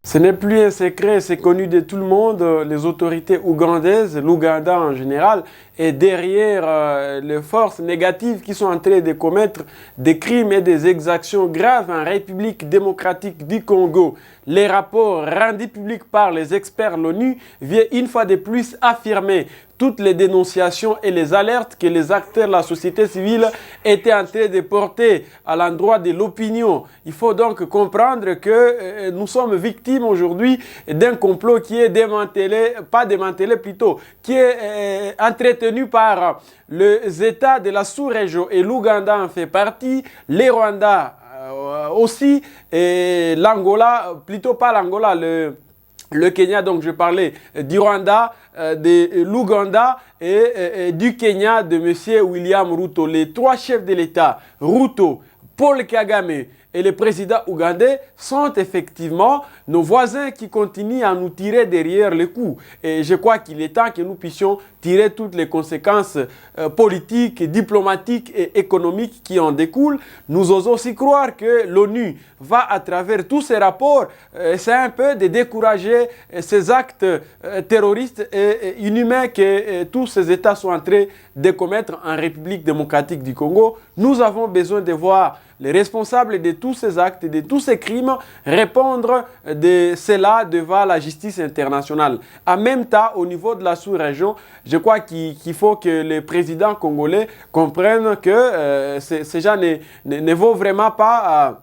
Ce n'est plus un secret, c'est connu de tout le monde. Les autorités ougandaises, l'Ouganda en général, est derrière les forces négatives qui sont en train de commettre des crimes et des exactions graves en République démocratique du Congo. Les rapports rendus publics par les experts de l'ONU viennent une fois de plus affirmer toutes les dénonciations et les alertes que les acteurs de la société civile étaient en train de porter à l'endroit de l'opinion. Il faut donc comprendre que nous sommes victimes aujourd'hui d'un complot qui est démantelé, pas démantelé plutôt, qui est entretenu par les États de la sous-région et l'Ouganda en fait partie, les Rwandais aussi, et l'Angola, plutôt pas l'Angola, le Kenya, donc je parlais du Rwanda, de l'Ouganda et du Kenya de M. William Ruto. Les trois chefs de l'État, Ruto, Paul Kagame et le président ougandais sont effectivement nos voisins qui continuent à nous tirer derrière le cou. Et je crois qu'il est temps que nous puissions tirer toutes les conséquences politiques, diplomatiques et économiques qui en découlent. Nous osons aussi croire que l'ONU va, à travers tous ces rapports, essayer un peu de décourager ces actes terroristes et inhumains que tous ces États sont en train de commettre en République démocratique du Congo. Nous avons besoin de voir les responsables de tous ces actes, de tous ces crimes, répondre de cela devant la justice internationale. En même temps, au niveau de la sous-région, je crois qu'il faut que les présidents congolais comprennent que ces gens ne vont vraiment pas...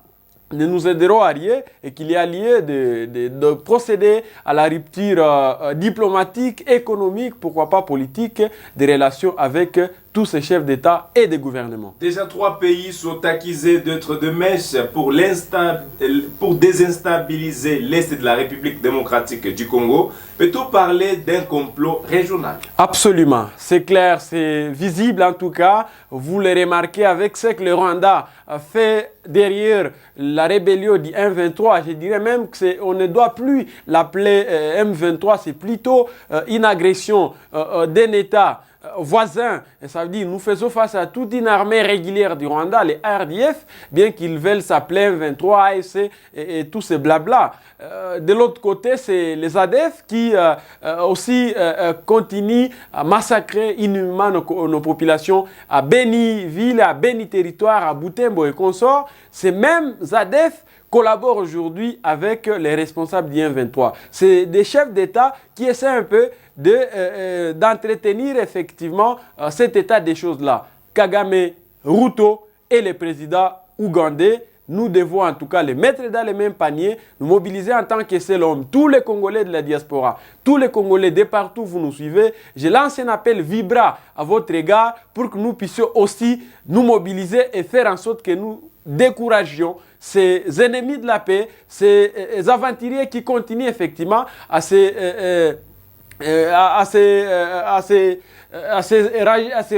ne nous aideront à rien et qu'il y a lieu de procéder à la rupture diplomatique, économique, pourquoi pas politique, des relations avec tous ces chefs d'État et de gouvernement. Déjà, 3 pays sont accusés d'être de mèche pour désinstabiliser l'Est de la République démocratique du Congo. Peut-on parler d'un complot régional? Absolument. C'est clair, c'est visible en tout cas. Vous le remarquez avec ce que le Rwanda a fait derrière la rébellion du M23. Je dirais même qu'on ne doit plus l'appeler M23, c'est plutôt une agression d'un État voisins. Et ça veut dire nous faisons face à toute une armée régulière du Rwanda, les RDF, bien qu'ils veulent s'appeler 23, AFC et tout ce blabla. De l'autre côté, c'est les ADF qui aussi continuent à massacrer inhumement nos populations à Béni-Ville, à Béni-Territoire, à Butembo et consorts. Ces mêmes ADF collaborent aujourd'hui avec les responsables du M23. C'est des chefs d'État qui essaient un peu d'entretenir effectivement cet état des choses-là. Kagame, Ruto et les présidents ougandais, nous devons en tout cas les mettre dans les mêmes paniers, nous mobiliser en tant que seul homme, tous les Congolais de la diaspora, tous les Congolais de partout où vous nous suivez. Je lance un appel vibrant à votre égard pour que nous puissions aussi nous mobiliser et faire en sorte que nous découragions ces ennemis de la paix, ces aventuriers qui continuent effectivement à se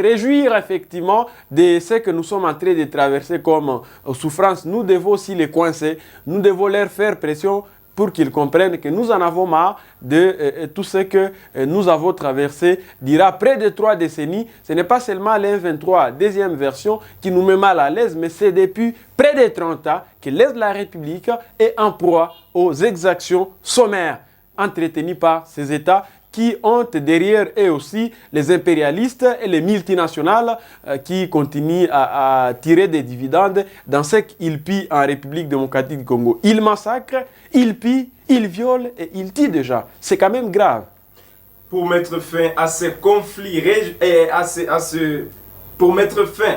réjouir effectivement de ce que nous sommes en train de traverser comme souffrance. Nous devons aussi les coincer, nous devons leur faire pression pour qu'ils comprennent que nous en avons marre de tout ce que nous avons traversé dira près de 3 décennies. Ce n'est pas seulement l'M23, deuxième version, qui nous met mal à l'aise, mais c'est depuis près de 30 ans que l'Est de la République est en proie aux exactions sommaires entretenues par ces États qui ont derrière eux aussi les impérialistes et les multinationales qui continuent à tirer des dividendes dans ce qu'ils pillent en République démocratique du Congo. Ils massacrent, ils pillent, ils violent et ils tuent déjà. C'est quand même grave. Pour mettre fin à ces conflits et pour mettre fin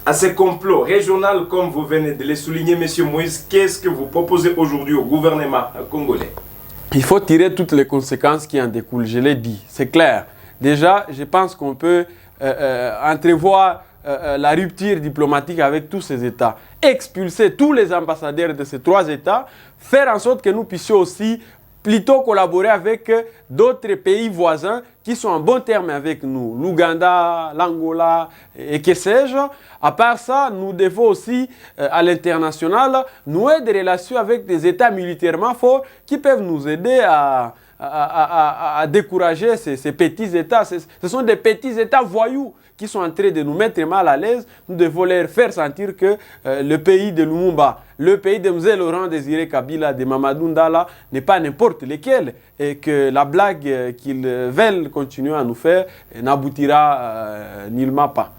à ces complots régionaux, comme vous venez de les souligner, M. Moïse, qu'est-ce que vous proposez aujourd'hui au gouvernement congolais? Il faut tirer toutes les conséquences qui en découlent, je l'ai dit, c'est clair. Déjà, je pense qu'on peut entrevoir la rupture diplomatique avec tous ces États, expulser tous les ambassadeurs de ces 3 États, faire en sorte que nous puissions aussi plutôt collaborer avec d'autres pays voisins qui sont en bon terme avec nous, l'Ouganda, l'Angola et que sais-je. À part ça, nous devons aussi, à l'international, nouer des relations avec des États militairement forts qui peuvent nous aider à à décourager ces petits États. Ce sont des petits États voyous qui sont en train de nous mettre mal à l'aise. Nous devons leur faire sentir que le pays de Lumumba, le pays de Mzee Laurent Désiré Kabila, de Mamadou Ndala, n'est pas n'importe lequel, et que la blague qu'ils veulent continuer à nous faire n'aboutira nullement pas.